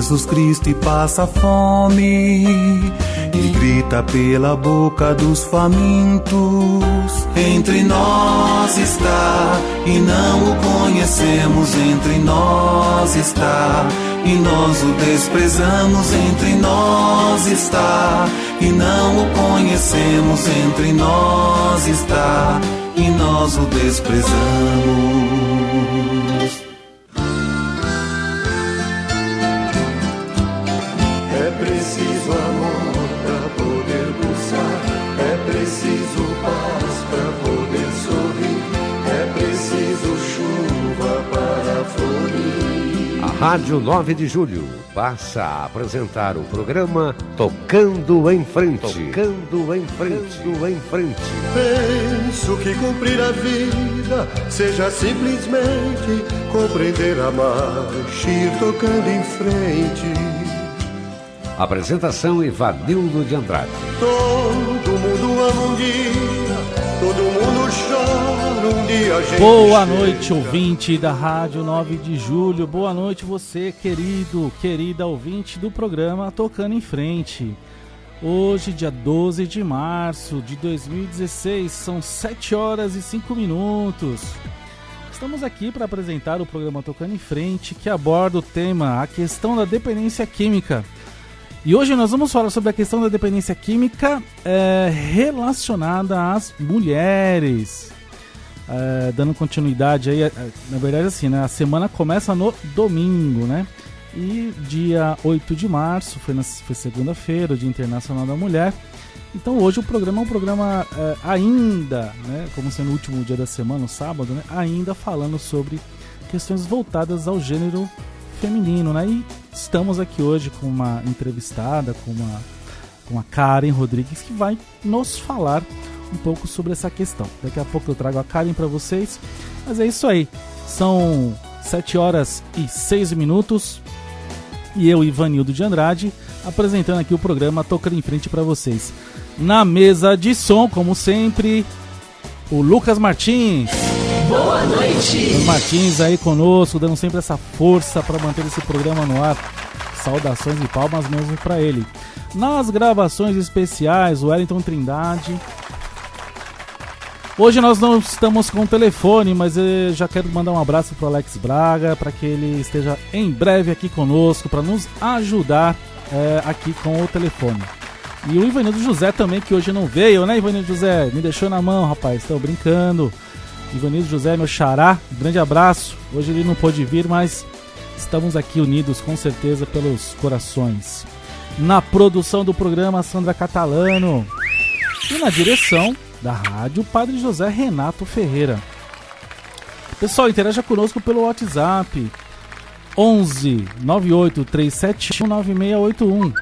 Jesus Cristo e passa fome, e grita pela boca dos famintos. Entre nós está, e não o conhecemos. Entre nós está, e nós o desprezamos. Entre nós está, e não o conhecemos. Entre nós está, e nós o desprezamos. É preciso amor para poder pulsar, é preciso paz para poder sorrir, é preciso chuva para florir. A Rádio 9 de Julho passa a apresentar o programa Tocando em Frente. Tocando em Frente. Tocando em Frente. Penso que cumprir a vida seja simplesmente compreender a marcha e ir tocando em frente. Apresentação Ivanildo de Andrade. Todo mundo ama um dia, todo mundo chora um dia. A gente Boa noite, ouvinte da Rádio 9 de Julho. Boa noite você, querida ouvinte do programa Tocando em Frente. Hoje, dia 12 de março de 2016, são 7 horas e 5 minutos. Estamos aqui para apresentar o programa Tocando em Frente, que aborda o tema, a questão da dependência química. E hoje nós vamos falar sobre a questão da dependência química relacionada às mulheres. Dando continuidade aí, na verdade assim, né, a semana começa no domingo, né? E dia 8 de março, foi segunda-feira, o Dia Internacional da Mulher. Então hoje o programa é um programa ainda, né, como sendo o último dia da semana, o sábado, né, ainda falando sobre questões voltadas ao gênero feminino, né? E estamos aqui hoje com uma entrevistada, com a Karen Rodrigues, que vai nos falar um pouco sobre essa questão. Daqui a pouco eu trago a Karen para vocês, mas é isso aí. São 7 horas e 6 minutos e eu, Ivanildo de Andrade, apresentando aqui o programa Tocando em Frente para vocês. Na mesa de som, como sempre, o Lucas Martins. Boa noite! Lucas Martins aí conosco, dando sempre essa força para manter esse programa no ar. Saudações e palmas mesmo para ele. Nas gravações especiais, o Wellington Trindade. Hoje nós não estamos com o telefone, mas eu já quero mandar um abraço para o Alex Braga, para que ele esteja em breve aqui conosco, para nos ajudar aqui com o telefone. E o Ivanildo José também, que hoje não veio, né, Ivanildo José? Me deixou na mão, rapaz, estou brincando. Ivanildo José, meu xará, um grande abraço. Hoje ele não pôde vir, mas estamos aqui unidos com certeza pelos corações. Na produção do programa, Sandra Catalano. E na direção da rádio, Padre José Renato Ferreira. Pessoal, interaja conosco pelo WhatsApp 11 98 371 9681.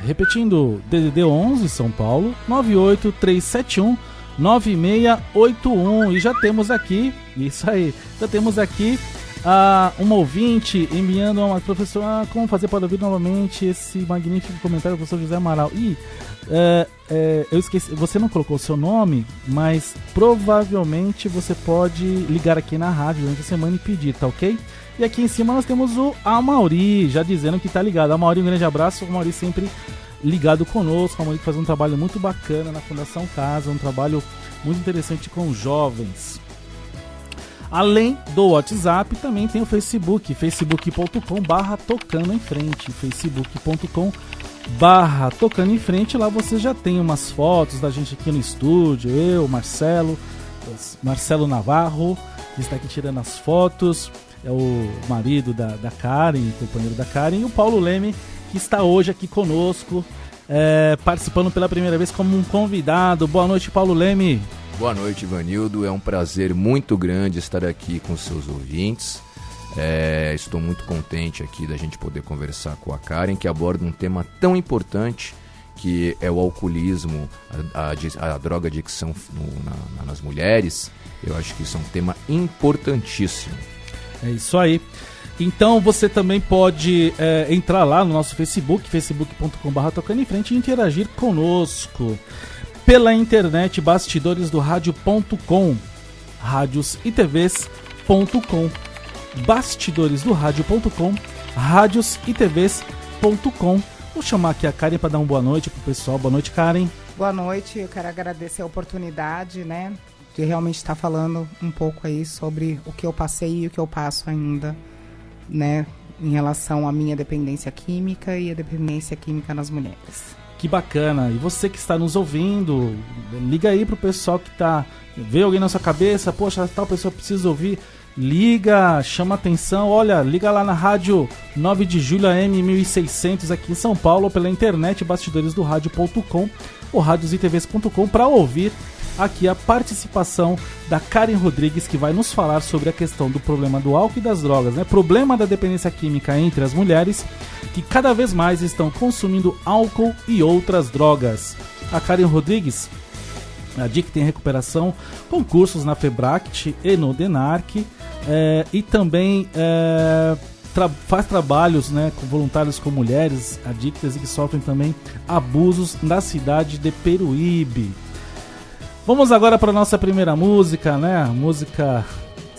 Repetindo, DDD 11 São Paulo 98 371 9681. E já temos aqui, isso aí, já temos aqui uma ouvinte enviando uma professora, como fazer para ouvir novamente esse magnífico comentário do professor José Amaral. E eu esqueci, você não colocou o seu nome, mas provavelmente você pode ligar aqui na rádio durante a semana e pedir, tá ok? E aqui em cima nós temos o Amauri, já dizendo que tá ligado. Amauri, um grande abraço. O Amauri sempre ligado conosco. O Amauri faz um trabalho muito bacana na Fundação Casa, um trabalho muito interessante com jovens. Além do WhatsApp, também tem o Facebook, facebook.com/tocando em frente, facebook.com/tocando em frente. Lá você já tem umas fotos da gente aqui no estúdio, eu, Marcelo Navarro, que está aqui tirando as fotos, é o marido da Karen, companheiro da Karen, e o Paulo Leme, que está hoje aqui conosco, participando pela primeira vez como um convidado. Boa noite, Paulo Leme. Boa noite, Ivanildo. É um prazer muito grande estar aqui com seus ouvintes. Estou muito contente aqui da gente poder conversar com a Karen, que aborda um tema tão importante, que é o alcoolismo, a droga-adicção nas mulheres. Eu acho que isso é um tema importantíssimo. É isso aí. Então você também pode entrar lá no nosso Facebook, facebook.com/tocando em frente, e interagir conosco. Pela internet, bastidoresdoradio.com, radiosITVs.com, bastidoresdoradio.com, radiosITVs.com. rádio.com. Vou chamar aqui a Karen para dar uma boa noite pro pessoal. Boa noite, Karen. Boa noite, eu quero agradecer a oportunidade, né, de realmente estar falando um pouco aí sobre o que eu passei e o que eu passo ainda, né, em relação à minha dependência química e a dependência química nas mulheres. Que bacana. E você que está nos ouvindo, liga aí pro pessoal que tá... Vê alguém na sua cabeça, poxa, tal pessoa precisa ouvir. Liga, chama atenção, olha, liga lá na rádio 9 de julho AM 1600 aqui em São Paulo, ou pela internet bastidoresdoradio.com ou radiositevs.com para ouvir aqui a participação da Karen Rodrigues, que vai nos falar sobre a questão do problema do álcool e das drogas, né? Problema da dependência química entre as mulheres que cada vez mais estão consumindo álcool e outras drogas. A Karen Rodrigues, a Adicta em Recuperação, com cursos na Febract e no DENARC, e também faz trabalhos, né, com voluntários com mulheres adictas e que sofrem também abusos na cidade de Peruíbe. Vamos agora para a nossa primeira música, né? A música,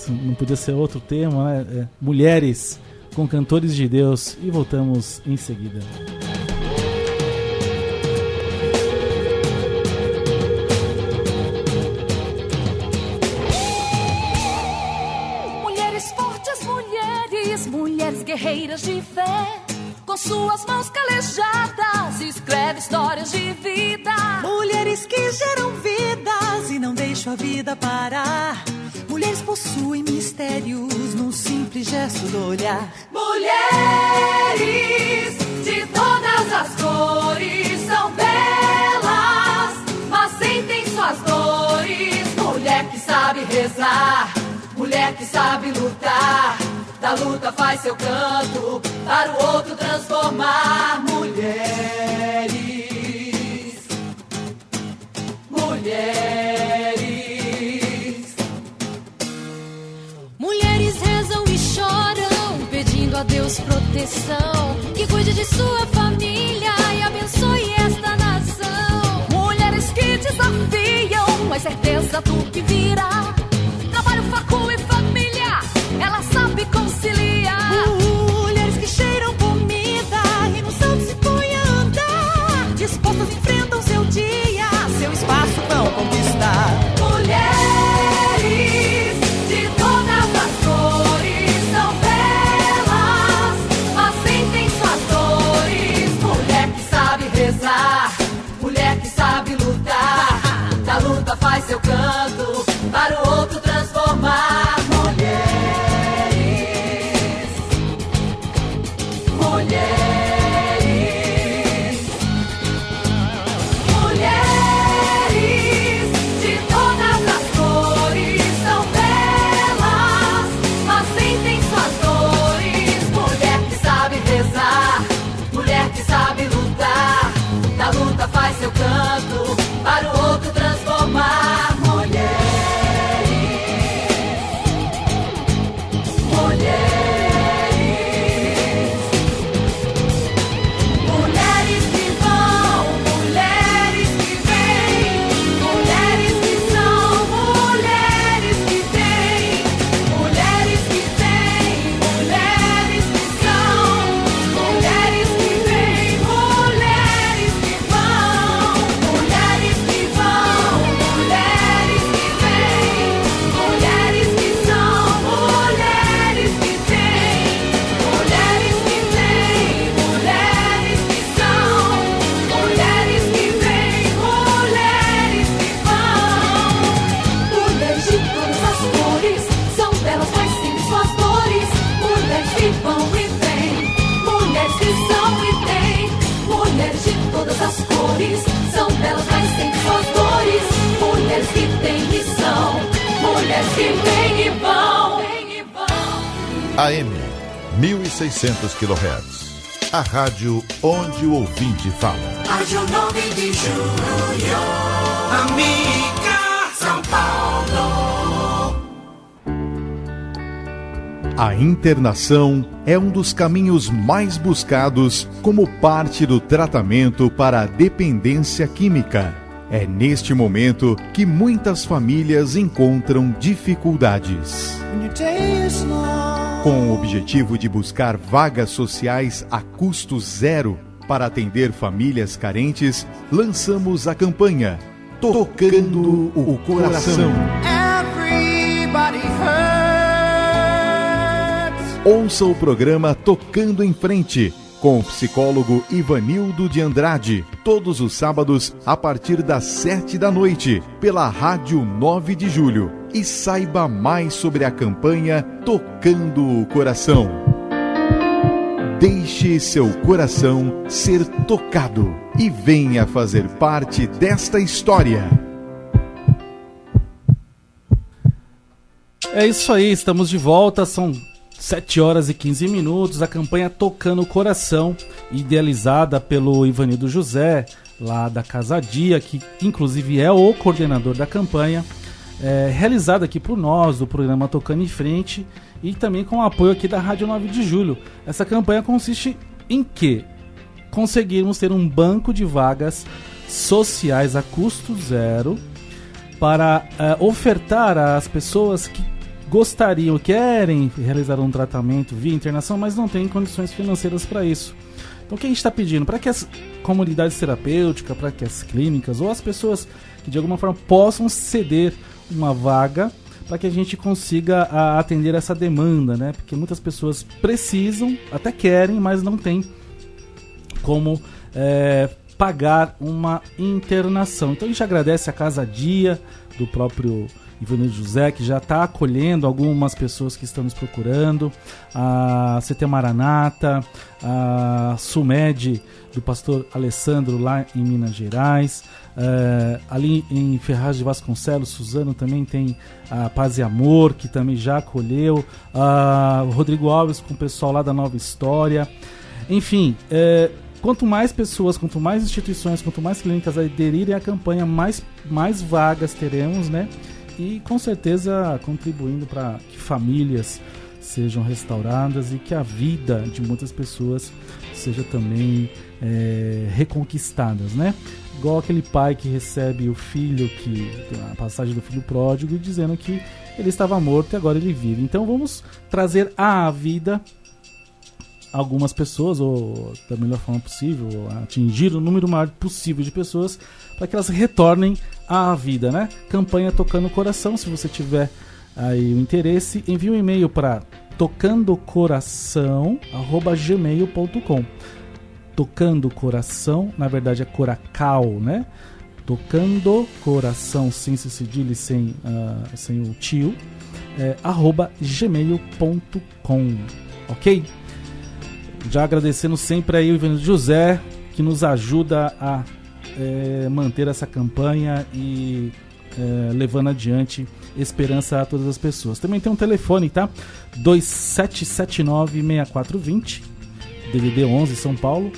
não podia ser outro tema, né? Mulheres com Cantores de Deus, e voltamos em seguida. Mulheres guerreiras de fé, com suas mãos calejadas, escreve histórias de vida. Mulheres que geram vidas e não deixam a vida parar. Mulheres possuem mistérios num simples gesto do olhar. Mulheres de todas as cores são belas, mas sentem suas dores. Mulher que sabe rezar, mulher que sabe lutar. Da luta faz seu canto, para o outro transformar. Mulheres, mulheres. Mulheres rezam e choram, pedindo a Deus proteção, que cuide de sua família e abençoe esta nação. Mulheres que desafiam a certeza do que virá. Trabalho, facu e família, ela sabe conciliar. Mulheres que cheiram comida e no santo se põem a andar, dispostas enfrentam seu dia, seu espaço vão conquistar. Mulheres de todas as cores são belas, mas sentem suas dores. Mulher que sabe rezar, mulher que sabe lutar. Da luta faz seu canto, para o outro transformar. Faz seu canto, para o outro transformar. Mulheres, mulheres, mulheres que vão, mulheres que vêm, mulheres que são, mulheres que têm, mulheres que têm, mulheres que são, mulheres que vêm, mulheres que vão. Mulheres que vão, mulheres que vêm, mulheres que são, mulheres que têm, mulheres que têm, mulheres que são, mulheres que vêm, mulheres que vão. Mulheres de todas as cores são belas, mas sentem suas dores. Mulheres que vão e vêm, mulheres que são e têm. Mulheres de todas as cores são belas, mas sentem suas dores. Mulheres que têm missão, mulheres que vêm e vão. AM 1600 kHz. A rádio onde o ouvinte fala. Rádio 9 de julho, amiga São Paulo. A internação é um dos caminhos mais buscados como parte do tratamento para a dependência química. É neste momento que muitas famílias encontram dificuldades. When your day is long Com o objetivo de buscar vagas sociais a custo zero para atender famílias carentes, lançamos a campanha Tocando o Coração. Ouça o programa Tocando em Frente, com o psicólogo Ivanildo de Andrade, todos os sábados a partir das 7h, pela Rádio 9 de Julho. E saiba mais sobre a campanha Tocando o Coração. Deixe seu coração ser tocado e venha fazer parte desta história. É isso aí, estamos de volta, são 7h15, a campanha Tocando o Coração, idealizada pelo Ivanildo José, lá da Casa Dia, que inclusive é o coordenador da campanha, realizada aqui por nós, do programa Tocando em Frente, e também com o apoio aqui da Rádio 9 de Julho. Essa campanha consiste em quê? Conseguirmos ter um banco de vagas sociais a custo zero para ofertar às pessoas que gostariam, querem realizar um tratamento via internação, mas não têm condições financeiras para isso. Então o que a gente está pedindo? Para que as comunidades terapêuticas, para que as clínicas ou as pessoas que de alguma forma possam ceder uma vaga para que a gente consiga atender essa demanda, né? Porque muitas pessoas precisam, até querem, mas não têm como pagar uma internação. Então a gente agradece a Casa Dia do próprio Ivanildo José, que já está acolhendo algumas pessoas que estão nos procurando, a CT Maranata, a SUMED do pastor Alessandro lá em Minas Gerais, ali em Ferraz de Vasconcelos, Suzano também tem a Paz e Amor, que também já acolheu, o Rodrigo Alves com o pessoal lá da Nova História, enfim, quanto mais pessoas, quanto mais instituições, quanto mais clínicas aderirem à campanha, mais vagas teremos, né? E com certeza contribuindo para que famílias sejam restauradas e que a vida de muitas pessoas seja também reconquistadas, né? Igual aquele pai que recebe o filho, a passagem do filho pródigo, dizendo que ele estava morto e agora ele vive. Então vamos trazer à vida algumas pessoas, ou da melhor forma possível, atingir o número maior possível de pessoas para que elas retornem à vida, né? Campanha Tocando o Coração. Se você tiver aí o interesse, envie um e-mail para tocandocoração@gmail.com. Tocando Coração, na verdade é Coracal, né? Tocando Coração, sem cedilha e sem o tio, @gmail.com, ok? Já agradecendo sempre aí o Ivanildo José, que nos ajuda a manter essa campanha e levando adiante esperança a todas as pessoas. Também tem um telefone, tá? 2779-6420, DDD 11 São Paulo,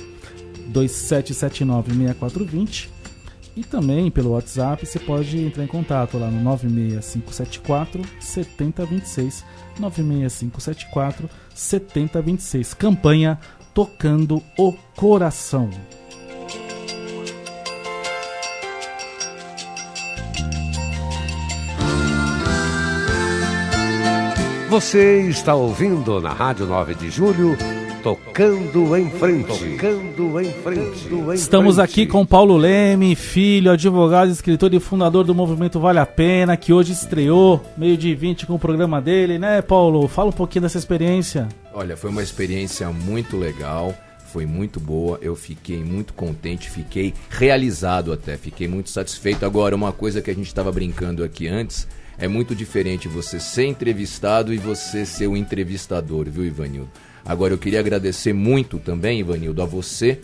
2779-6420. E também pelo WhatsApp você pode entrar em contato lá no 96574-7026, 96574-7026. Campanha Tocando o Coração. Você está ouvindo na Rádio 9 de Julho, Tocando em Frente. Tocando em Frente. Estamos aqui com Paulo Leme, filho, advogado, escritor e fundador do movimento Vale a Pena, que hoje estreou 12h20 com o programa dele, né, Paulo? Fala um pouquinho dessa experiência. Olha, foi uma experiência muito legal, foi muito boa, eu fiquei muito contente, fiquei realizado até, fiquei muito satisfeito. Agora, uma coisa que a gente estava brincando aqui antes, é muito diferente você ser entrevistado e você ser o entrevistador, viu, Ivanildo? Agora, eu queria agradecer muito também, Ivanildo, a você,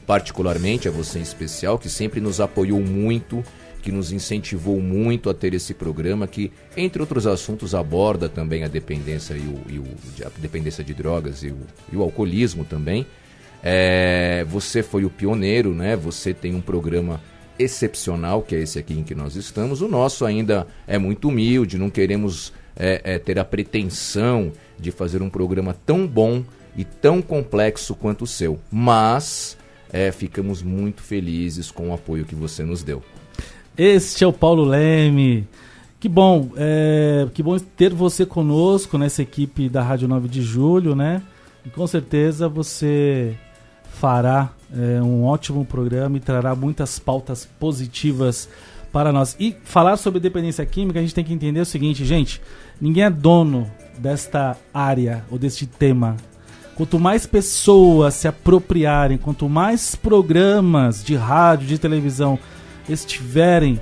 particularmente, a você em especial, que sempre nos apoiou muito, que nos incentivou muito a ter esse programa, que, entre outros assuntos, aborda também a dependência a dependência de drogas e o alcoolismo também. Você foi o pioneiro, né? Você tem um programa excepcional, que é esse aqui em que nós estamos. O nosso ainda é muito humilde, não queremos ter a pretensão de fazer um programa tão bom e tão complexo quanto o seu, mas ficamos muito felizes com o apoio que você nos deu. Este é o Paulo Leme, Que bom ter você conosco nessa equipe da Rádio 9 de Julho, né? E com certeza você fará um ótimo programa e trará muitas pautas positivas para nós. E falar sobre dependência química, a gente tem que entender o seguinte, gente, ninguém é dono desta área ou deste tema. Quanto mais pessoas se apropriarem, quanto mais programas de rádio, de televisão estiverem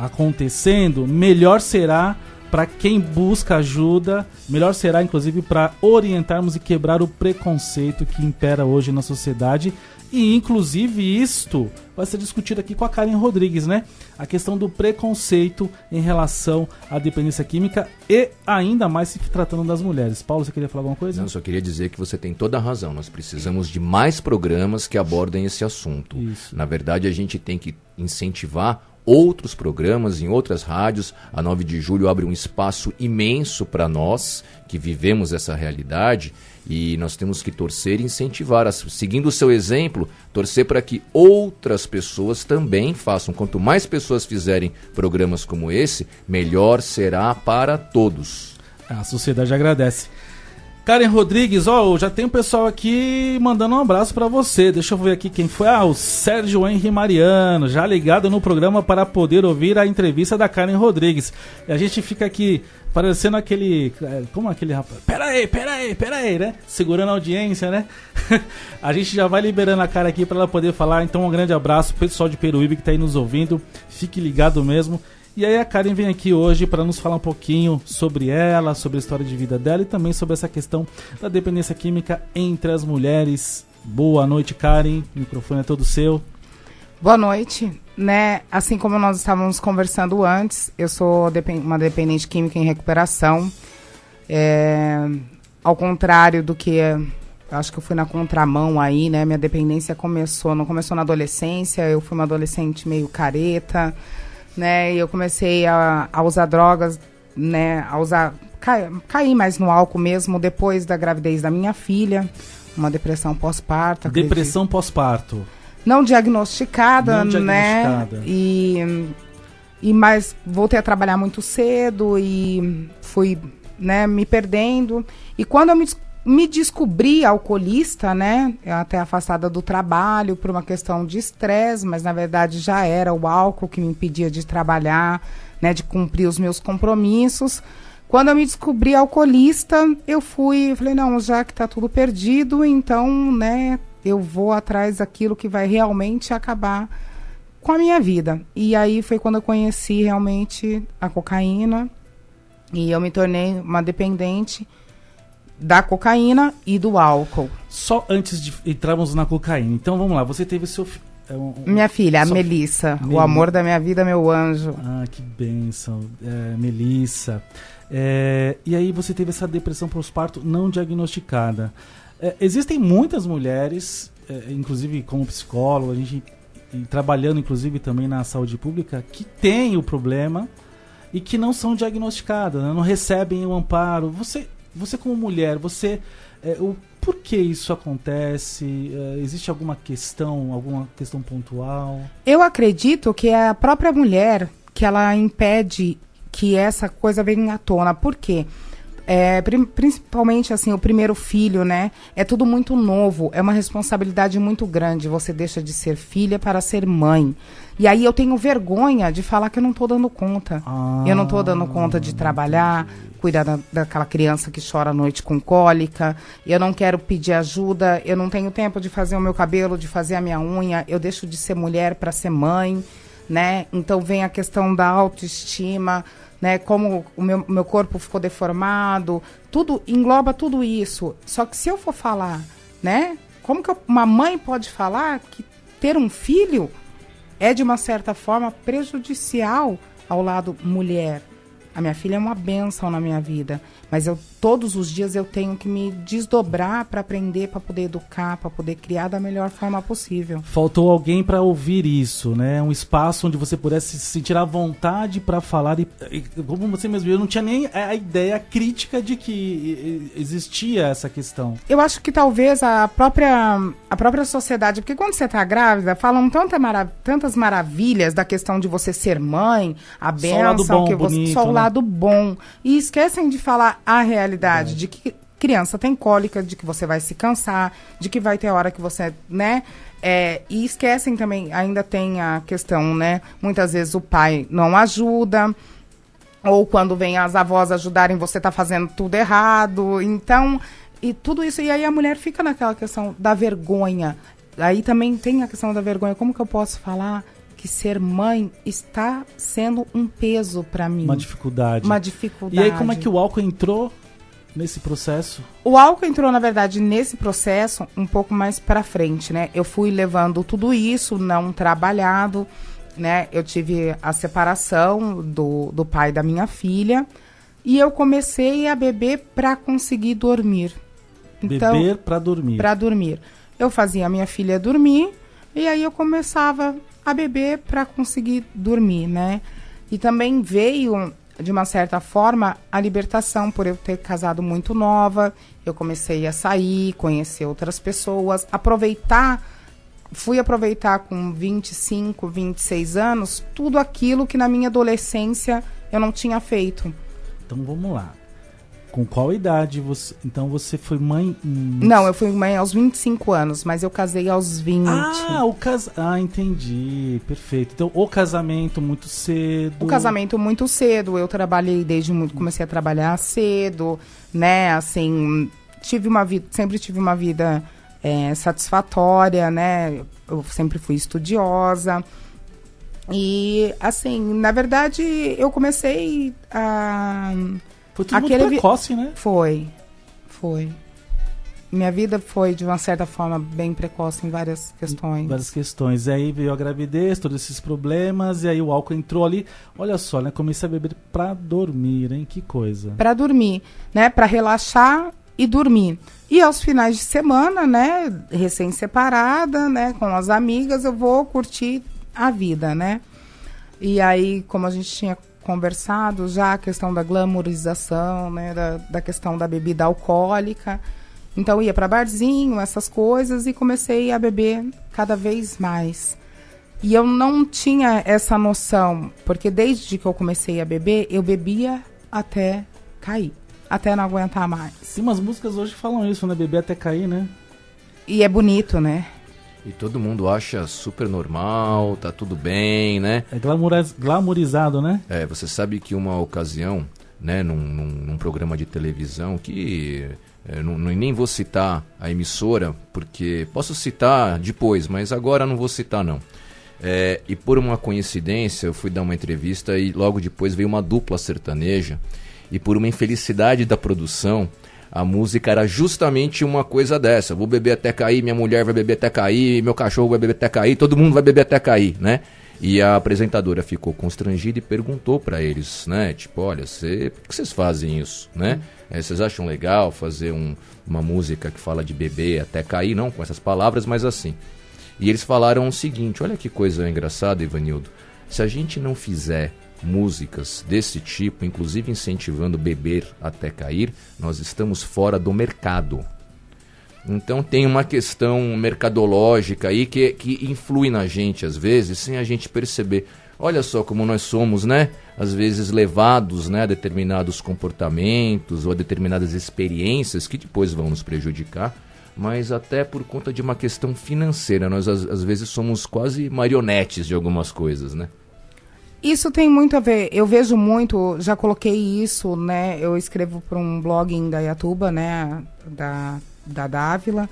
acontecendo, melhor será para quem busca ajuda, melhor será inclusive para orientarmos e quebrar o preconceito que impera hoje na sociedade. E inclusive isto vai ser discutido aqui com a Karen Rodrigues, né? A questão do preconceito em relação à dependência química e ainda mais se tratando das mulheres. Paulo, você queria falar alguma coisa? Não, só queria dizer que você tem toda a razão. Nós precisamos de mais programas que abordem esse assunto. Isso. Na verdade, a gente tem que incentivar outros programas em outras rádios. A 9 de Julho abre um espaço imenso para nós que vivemos essa realidade e nós temos que torcer e incentivar, seguindo o seu exemplo, torcer para que outras pessoas também façam. Quanto mais pessoas fizerem programas como esse, melhor será para todos. A sociedade agradece. Karen Rodrigues, já tem um pessoal aqui mandando um abraço para você. Deixa eu ver aqui quem foi. O Sérgio Henri Mariano, já ligado no programa para poder ouvir a entrevista da Karen Rodrigues. E a gente fica aqui parecendo aquele... Como aquele rapaz? Peraí, né? Segurando a audiência, né? A gente já vai liberando a cara aqui para ela poder falar. Então um grande abraço pro pessoal de Peruíbe que tá aí nos ouvindo. Fique ligado mesmo. E aí a Karen vem aqui hoje para nos falar um pouquinho sobre ela, sobre a história de vida dela e também sobre essa questão da dependência química entre as mulheres. Boa noite, Karen. O microfone é todo seu. Boa noite. Né? Assim como nós estávamos conversando antes, eu sou uma dependente química em recuperação. Ao contrário do que... acho que eu fui na contramão aí, né? Minha dependência não começou na adolescência. Eu fui uma adolescente meio careta, né? E eu comecei a usar drogas, né? Caí mais no álcool mesmo depois da gravidez da minha filha. Uma depressão pós-parto. Depressão pós-parto. Não diagnosticada, né? Mas voltei a trabalhar muito cedo e fui, né, me perdendo. E quando eu me descobri alcoolista, né, até afastada do trabalho por uma questão de estresse, mas na verdade já era o álcool que me impedia de trabalhar, né, de cumprir os meus compromissos. Quando eu me descobri alcoolista, eu falei, não, já que tá tudo perdido, então, né, eu vou atrás daquilo que vai realmente acabar com a minha vida. E aí foi quando eu conheci realmente a cocaína e eu me tornei uma dependente da cocaína e do álcool. Só antes de entrarmos na cocaína, então vamos lá, você teve seu... minha filha, a Melissa, o amor da minha vida, meu anjo. Ah, que bênção, Melissa. E aí você teve essa depressão pós-parto não diagnosticada. Existem muitas mulheres, inclusive como psicólogo, a gente trabalhando inclusive também na saúde pública, que têm o problema e que não são diagnosticadas, né? Não recebem o amparo. Você como mulher, por que isso acontece? Existe alguma questão pontual? Eu acredito que é a própria mulher que ela impede que essa coisa venha à tona. Por quê? Principalmente assim, o primeiro filho, né? É tudo muito novo, é uma responsabilidade muito grande. Você deixa de ser filha para ser mãe. E aí eu tenho vergonha de falar que eu não estou dando conta. Eu não estou dando conta de trabalhar, cuidar daquela criança que chora à noite com cólica. Eu não quero pedir ajuda, eu não tenho tempo de fazer o meu cabelo, de fazer a minha unha. Eu deixo de ser mulher para ser mãe, né? Então vem a questão da autoestima, né, como o meu corpo ficou deformado, tudo engloba tudo isso. Só que se eu for falar, né, como que uma mãe pode falar que ter um filho é de uma certa forma prejudicial ao lado mulher? A minha filha é uma bênção na minha vida, mas todos os dias eu tenho que me desdobrar para aprender, para poder educar, para poder criar da melhor forma possível. Faltou alguém para ouvir isso, né? Um espaço onde você pudesse se sentir à vontade para falar. E como você mesmo viu, eu não tinha nem a ideia crítica de que existia essa questão. Eu acho que talvez a própria sociedade, porque quando você está grávida, falam tantas maravilhas da questão de você ser mãe, a bênção, só o lado bom. E esquecem de falar a realidade, de que criança tem cólica, de que você vai se cansar, de que vai ter hora que você, né? E esquecem também, ainda tem a questão, né? Muitas vezes o pai não ajuda, ou quando vem as avós ajudarem, você tá fazendo tudo errado. Então, e tudo isso, e aí a mulher fica naquela questão da vergonha. Aí também tem a questão da vergonha. Como que eu posso falar que ser mãe está sendo um peso para mim? Uma dificuldade. E aí como é que o álcool entrou nesse processo? O álcool entrou, na verdade, nesse processo um pouco mais para frente, né? Eu fui levando tudo isso, não trabalhado, né? Eu tive a separação do pai da minha filha e eu comecei a beber para conseguir dormir. Então, beber para dormir? Para dormir. Eu fazia a minha filha dormir e aí eu começava a beber para conseguir dormir, né? E também veio, de uma certa forma, a libertação por eu ter casado muito nova. Eu comecei a sair, conhecer outras pessoas, fui aproveitar com 25, 26 anos, tudo aquilo que na minha adolescência eu não tinha feito. Então vamos lá. Com qual idade você... Então você foi mãe... Não, eu fui mãe aos 25 anos, mas eu casei aos 20. Entendi. Perfeito. Então, o casamento muito cedo... O casamento muito cedo. Eu trabalhei comecei a trabalhar cedo, né? Assim, sempre tive uma vida satisfatória, né? Eu sempre fui estudiosa. E, assim, na verdade, eu comecei a... Foi tudo muito precoce, né? Foi. Minha vida foi, de uma certa forma, bem precoce em várias questões. E aí veio a gravidez, todos esses problemas, e aí o álcool entrou ali. Olha só, né? Comecei a beber pra dormir, hein? Que coisa. Pra dormir, né? Pra relaxar e dormir. E aos finais de semana, né? Recém-separada, né? Com as amigas, eu vou curtir a vida, né? E aí, como a gente tinha conversado já, a questão da glamourização, né, da questão da bebida alcoólica. Então ia para barzinho, essas coisas, e comecei a beber cada vez mais. E eu não tinha essa noção, porque desde que eu comecei a beber, eu bebia até cair, até não aguentar mais. Sim, umas músicas hoje falam isso, né? Beber até cair, né? E é bonito, né? E todo mundo acha super normal, tá tudo bem, né? É glamourizado, né? Você sabe que uma ocasião, né, num programa de televisão, que nem vou citar a emissora, porque posso citar depois, mas agora não vou citar não. E por uma coincidência, eu fui dar uma entrevista e logo depois veio uma dupla sertaneja, e por uma infelicidade da produção, a música era justamente uma coisa dessa. Vou beber até cair, minha mulher vai beber até cair, meu cachorro vai beber até cair, todo mundo vai beber até cair, né? E a apresentadora ficou constrangida e perguntou pra eles, né? Tipo, olha, por que vocês fazem isso, né? Vocês acham legal fazer uma música que fala de beber até cair? Não com essas palavras, mas assim. E eles falaram o seguinte, olha que coisa engraçada, Ivanildo. Se a gente não fizer músicas desse tipo, inclusive incentivando beber até cair, nós estamos fora do mercado. Então tem uma questão mercadológica aí que influi na gente às vezes, sem a gente perceber. Olha só como nós somos, né? Às vezes levados, né, a determinados comportamentos ou a determinadas experiências que depois vão nos prejudicar, mas até por conta de uma questão financeira. Nós às vezes somos quase marionetes de algumas coisas, né? Isso tem muito a ver, eu vejo muito, já coloquei isso, né, eu escrevo para um blog em Indaiatuba, né, da Dávila,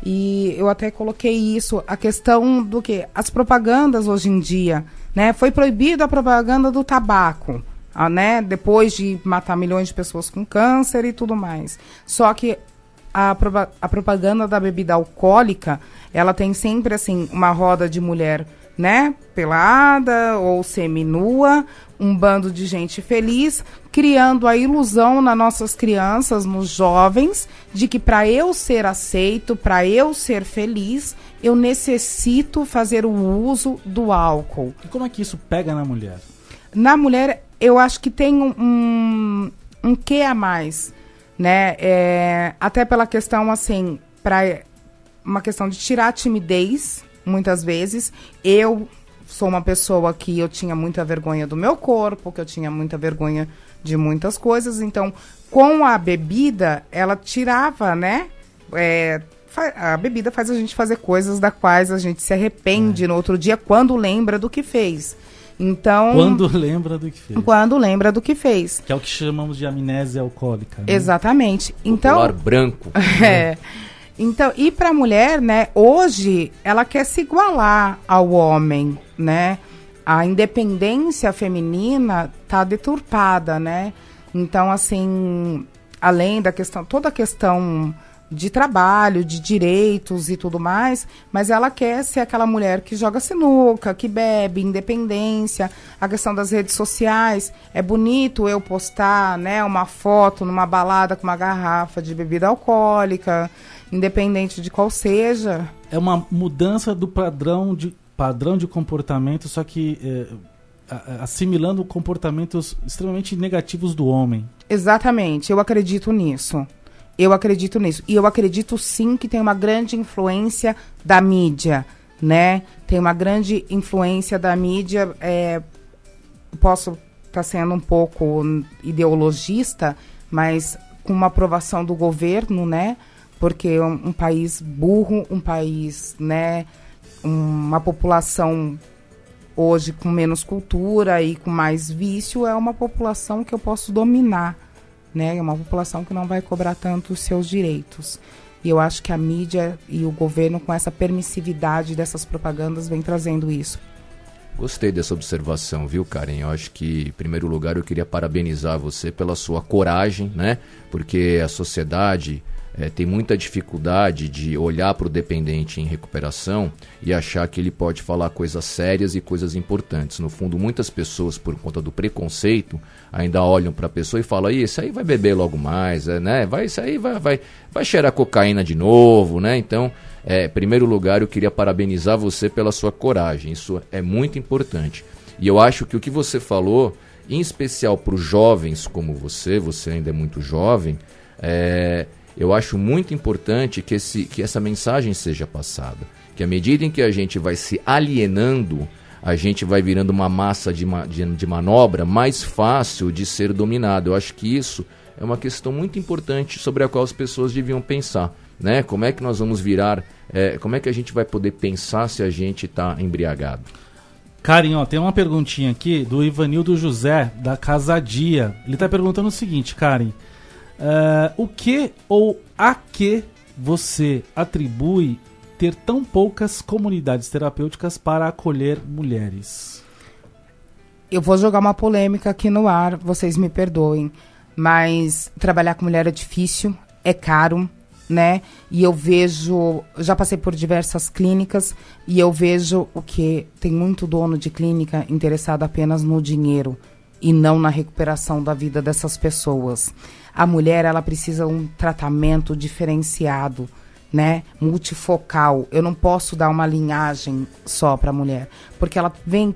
e eu até coloquei isso, a questão do que? As propagandas hoje em dia, né, foi proibida a propaganda do tabaco, né, depois de matar milhões de pessoas com câncer e tudo mais, só que a propaganda da bebida alcoólica, ela tem sempre, assim, uma roda de mulher né, pelada ou seminua, um bando de gente feliz, criando a ilusão nas nossas crianças, nos jovens, de que para eu ser aceito, para eu ser feliz, eu necessito fazer o uso do álcool. E como é que isso pega na mulher? Na mulher, eu acho que tem um quê a mais, né? Até pela questão, assim, para uma questão de tirar a timidez, muitas vezes. Eu sou uma pessoa que eu tinha muita vergonha do meu corpo, que eu tinha muita vergonha de muitas coisas. Então, com a bebida, ela tirava, né? A bebida faz a gente fazer coisas das quais a gente se arrepende no outro dia quando lembra do que fez. Então, quando lembra do que fez. Quando lembra do que fez. Que é o que chamamos de amnésia alcoólica. Né? Exatamente. Então, popular branco. Então, e para a mulher, né, hoje, ela quer se igualar ao homem, né? A independência feminina tá deturpada, né? Então, assim, além da questão, toda a questão de trabalho, de direitos e tudo mais, mas ela quer ser aquela mulher que joga sinuca, que bebe, independência, a questão das redes sociais. É bonito eu postar, né, uma foto numa balada com uma garrafa de bebida alcoólica, independente de qual seja. É uma mudança do padrão de comportamento, só que assimilando comportamentos extremamente negativos do homem. Exatamente, eu acredito nisso. E eu acredito sim que tem uma grande influência da mídia, né? Tem uma grande influência da mídia. Posso estar sendo um pouco ideologista, mas com uma aprovação do governo, né? Porque um país burro, um país, né? Uma população hoje com menos cultura e com mais vício é uma população que eu posso dominar. Né? É uma população que não vai cobrar tanto os seus direitos. E eu acho que a mídia e o governo, com essa permissividade dessas propagandas, vem trazendo isso. Gostei dessa observação, viu, Karen? Eu acho que, em primeiro lugar, eu queria parabenizar você pela sua coragem, né? Porque a sociedade tem muita dificuldade de olhar para o dependente em recuperação e achar que ele pode falar coisas sérias e coisas importantes. No fundo, muitas pessoas, por conta do preconceito, ainda olham para a pessoa e falam: isso aí vai beber logo mais, né? Isso aí vai cheirar cocaína de novo, né? Então, em primeiro lugar, eu queria parabenizar você pela sua coragem. Isso é muito importante. E eu acho que o que você falou, em especial para os jovens como você ainda é muito jovem, eu acho muito importante que essa mensagem seja passada. Que à medida em que a gente vai se alienando, a gente vai virando uma massa de manobra mais fácil de ser dominado. Eu acho que isso é uma questão muito importante sobre a qual as pessoas deviam pensar. Né? Como é que nós vamos virar, como é que a gente vai poder pensar se a gente está embriagado? Karen, tem uma perguntinha aqui do Ivanildo José, da Casadia. Ele está perguntando o seguinte, Karen. O que ou a que você atribui ter tão poucas comunidades terapêuticas para acolher mulheres? Eu vou jogar uma polêmica aqui no ar, vocês me perdoem, mas trabalhar com mulher é difícil, é caro, né? E eu vejo, já passei por diversas clínicas e eu vejo o que tem muito dono de clínica interessado apenas no dinheiro e não na recuperação da vida dessas pessoas. A mulher, ela precisa de um tratamento diferenciado, né? Multifocal. Eu não posso dar uma linhagem só para a mulher, porque ela vem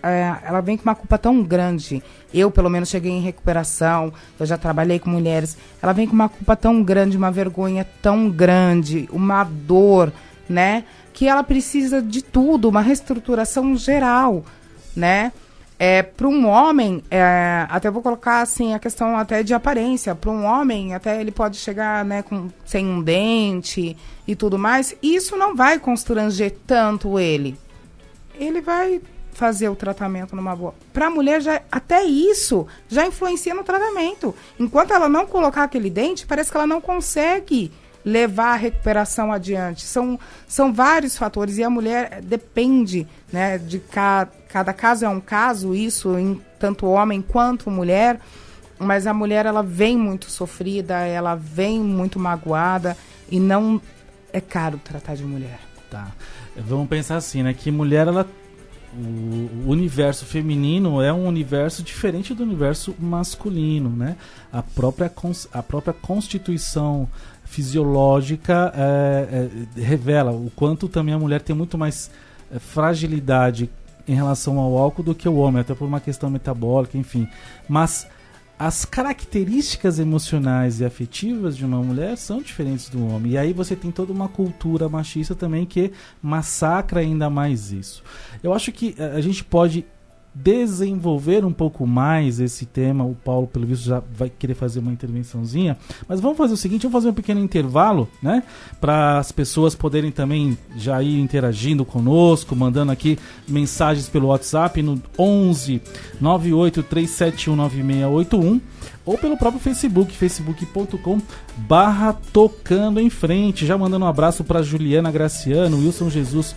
ela vem com uma culpa tão grande. Eu, pelo menos, cheguei em recuperação, eu já trabalhei com mulheres. Ela vem com uma culpa tão grande, uma vergonha tão grande, uma dor, né? Que ela precisa de tudo, uma reestruturação geral, né? Para um homem, até vou colocar assim a questão até de aparência. Para um homem, até ele pode chegar, né, sem um dente e tudo mais. Isso não vai constranger tanto ele. Ele vai fazer o tratamento numa boa. Para a mulher, até isso já influencia no tratamento. Enquanto ela não colocar aquele dente, parece que ela não consegue levar a recuperação adiante. São vários fatores e a mulher depende, né, de cada caso é um caso, isso em tanto homem quanto mulher, mas a mulher, ela vem muito sofrida, ela vem muito magoada e não é caro tratar de mulher. Tá. Vamos pensar assim, né? Que mulher, ela... O universo feminino é um universo diferente do universo masculino, né? A própria constituição fisiológica revela o quanto também a mulher tem muito mais fragilidade em relação ao álcool do que o homem, até por uma questão metabólica, enfim. Mas as características emocionais e afetivas de uma mulher são diferentes do homem. E aí você tem toda uma cultura machista também que massacra ainda mais isso. Eu acho que a gente pode desenvolver um pouco mais esse tema. O Paulo, pelo visto, já vai querer fazer uma intervençãozinha. Mas vamos fazer o seguinte, vamos fazer um pequeno intervalo, né? Para as pessoas poderem também já ir interagindo conosco, mandando aqui mensagens pelo WhatsApp no 11 983719681 ou pelo próprio Facebook, facebook.com/Tocando em Frente. Já mandando um abraço para Juliana Graciano, Wilson Jesus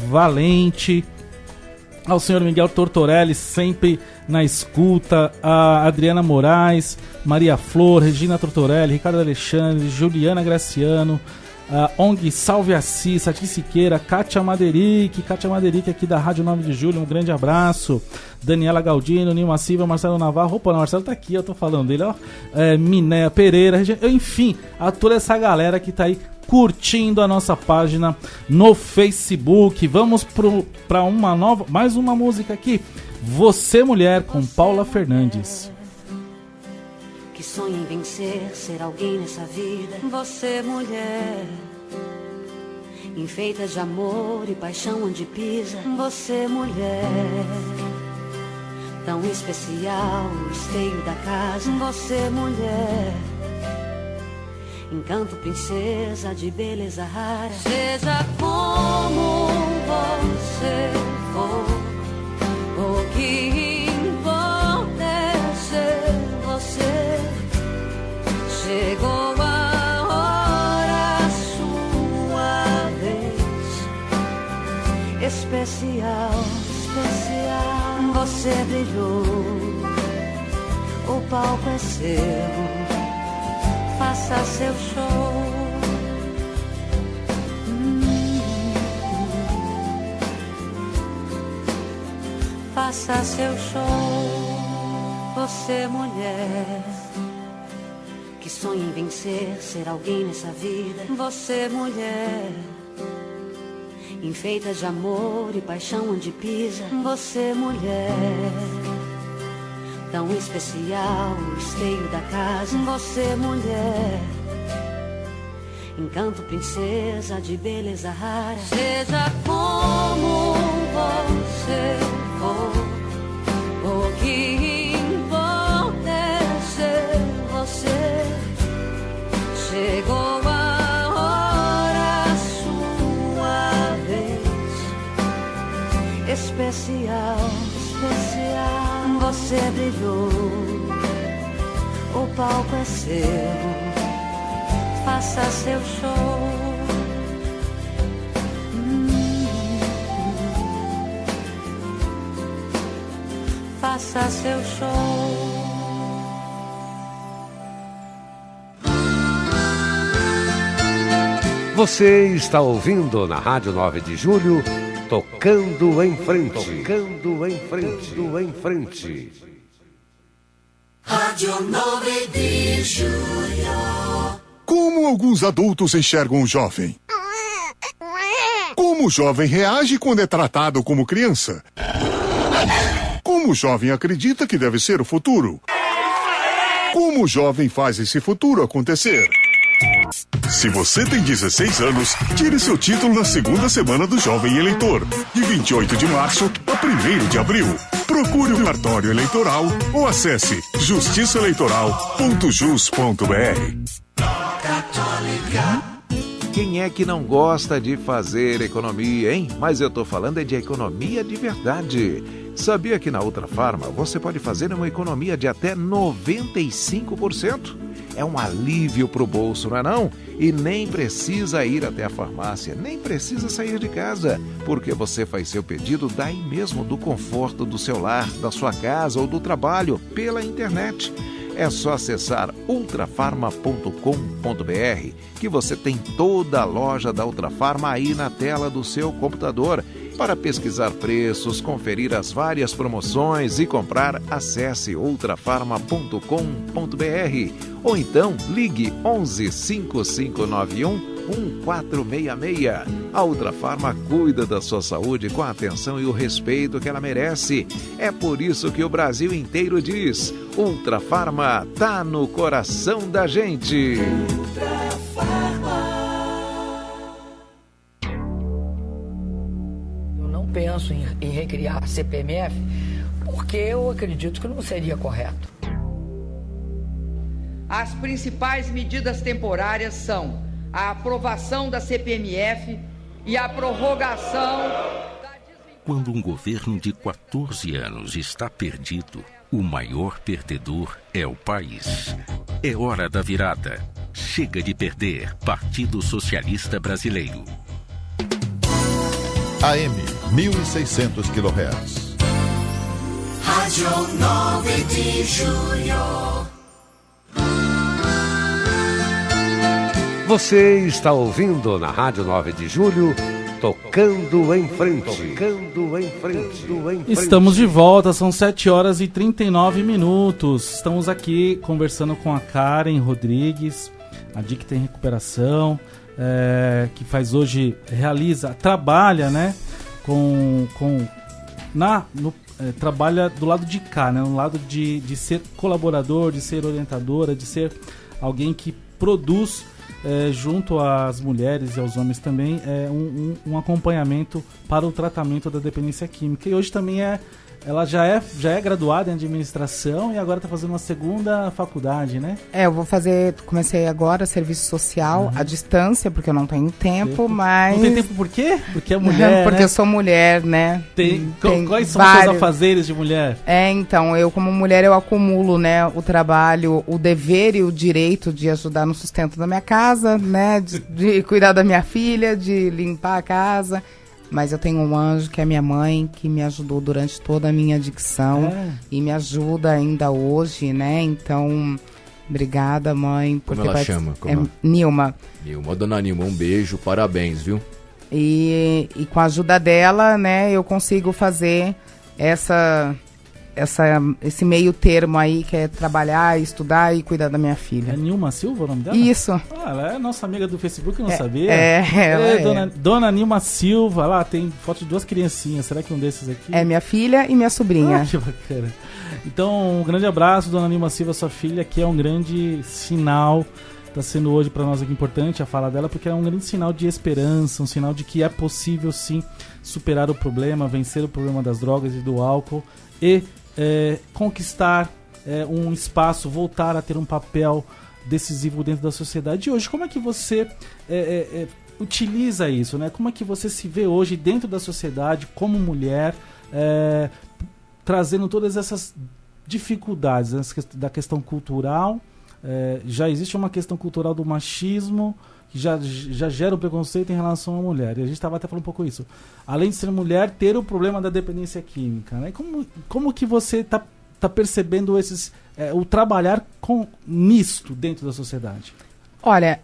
Valente, ao senhor Miguel Tortorelli, sempre na escuta, a Adriana Moraes, Maria Flor, Regina Tortorelli, Ricardo Alexandre, Juliana Graciano, a ONG Salve Assis, Sati Siqueira, Kátia Maderic aqui da Rádio 9 de Julho, um grande abraço. Daniela Galdino, Nilma Silva, Marcelo Navarro, opa, o Marcelo tá aqui, eu tô falando dele, ó. Minéia Pereira, enfim, a toda essa galera que tá aí curtindo a nossa página no Facebook. Vamos para mais uma música aqui. Você Mulher, com Paula Fernandes. Que sonha em vencer, ser alguém nessa vida. Você mulher, enfeita de amor e paixão onde pisa. Você mulher, tão especial, o esteio da casa. Você mulher, encanto princesa de beleza rara. Seja como você for, o que importa é ser você. Chegou a hora, sua vez. Especial, especial, você brilhou. O palco é seu, faça seu show. Faça seu show. Você mulher, que sonha em vencer, ser alguém nessa vida. Você mulher, enfeita de amor e paixão onde pisa. Você mulher, tão especial, o esteio da casa. Você mulher, encanto princesa de beleza rara. Seja como você for, o que importa é ser você. Chegou a hora, sua vez. Especial, especial, você brilhou. O palco é seu, faça seu show. Faça seu show. Você está ouvindo na Rádio 9 de Julho, Tocando em Frente. Tocando em Frente. Tocando em Frente. Rádio 9 de Julho. Como alguns adultos enxergam o jovem? Como o jovem reage quando é tratado como criança? Como o jovem acredita que deve ser o futuro? Como o jovem faz esse futuro acontecer? Se você tem 16 anos, tire seu título na segunda semana do Jovem Eleitor, de 28 de março a 1º de abril. Procure o cartório eleitoral ou acesse justiçaeleitoral.jus.br. Quem é que não gosta de fazer economia, hein? Mas eu tô falando de economia de verdade. Sabia que na Ultrafarma você pode fazer uma economia de até 95%? É um alívio pro bolso, não é não? E nem precisa ir até a farmácia, nem precisa sair de casa, porque você faz seu pedido daí mesmo, do conforto do seu lar, da sua casa ou do trabalho, pela internet. É só acessar ultrafarma.com.br que você tem toda a loja da Ultrafarma aí na tela do seu computador. Para pesquisar preços, conferir as várias promoções e comprar, acesse ultrafarma.com.br ou então ligue 11 5591 1466. A Ultrafarma cuida da sua saúde com a atenção e o respeito que ela merece. É por isso que o Brasil inteiro diz: Ultrafarma tá no coração da gente. Eu não penso em recriar a CPMF porque eu acredito que não seria correto. As principais medidas temporárias são a aprovação da CPMF e a prorrogação. Quando um governo de 14 anos está perdido, o maior perdedor é o país. É hora da virada. Chega de perder. Partido Socialista Brasileiro. AM 1600 kHz. Rádio 9 de Julho. Você está ouvindo na Rádio 9 de Julho, Tocando em Frente. Tocando em Frente. Estamos de volta, são 7 horas e 39 minutos. Estamos aqui conversando com a Karen Rodrigues, a Dicta em Recuperação, que faz hoje, trabalha, né, trabalha do lado de cá, né, no lado de ser colaborador, de ser orientadora, de ser alguém que produz junto às mulheres e aos homens também um acompanhamento para o tratamento da dependência química. E hoje também ela já é graduada em administração e agora está fazendo uma segunda faculdade, né? Comecei agora serviço social à distância, porque eu não tenho tempo, mas... Não tem tempo por quê? Porque é mulher, porque né? eu sou mulher, né? Quais são os seus afazeres de mulher? Então, eu como mulher, eu acumulo, né, o trabalho, o dever e o direito de ajudar no sustento da minha casa, né, de cuidar da minha filha, de limpar a casa. Mas eu tenho um anjo que é minha mãe, que me ajudou durante toda a minha dicção e me ajuda ainda hoje, né? Então, obrigada, mãe. Como ela chama? Nilma. Nilma, dona Nilma, um beijo, parabéns, viu? E com a ajuda dela, né, eu consigo fazer esse meio termo aí, que é trabalhar, estudar e cuidar da minha filha. É Nilma Silva o nome dela? Isso. Ela é nossa amiga do Facebook, não sabia? Dona Nilma Silva, lá tem foto de 2 criancinhas, será que um desses aqui? É minha filha e minha sobrinha. Que bacana. Então, um grande abraço, Dona Nilma Silva, sua filha, que é um grande sinal, está sendo hoje para nós aqui importante a fala dela, porque é um grande sinal de esperança, um sinal de que é possível sim superar o problema, vencer o problema das drogas e do álcool e conquistar um espaço, voltar a ter um papel decisivo dentro da sociedade. E hoje, como é que você utiliza isso, né? Como é que você se vê hoje dentro da sociedade como mulher, trazendo todas essas dificuldades da questão cultural? Já existe uma questão cultural do machismo que já gera o preconceito em relação à mulher. E a gente estava até falando um pouco isso. Além de ser mulher, ter o problema da dependência química, né? Como que você está percebendo o trabalhar nisto dentro da sociedade? Olha,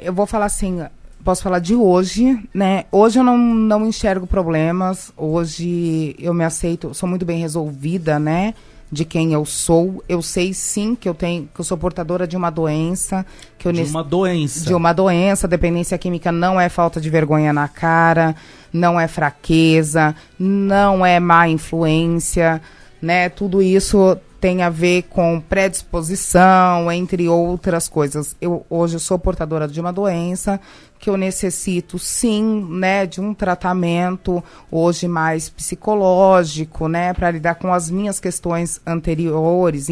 eu vou falar assim, posso falar de hoje, né? Hoje eu não enxergo problemas, hoje eu me aceito, sou muito bem resolvida, né? De quem eu sou. Eu sei sim que eu sou portadora de uma doença. De uma doença. Dependência química não é falta de vergonha na cara, não é fraqueza, não é má influência, né? Tudo isso tem a ver com predisposição, entre outras coisas. Hoje eu sou portadora de uma doença que eu necessito, sim, né, de um tratamento hoje mais psicológico, né, para lidar com as minhas questões interiores.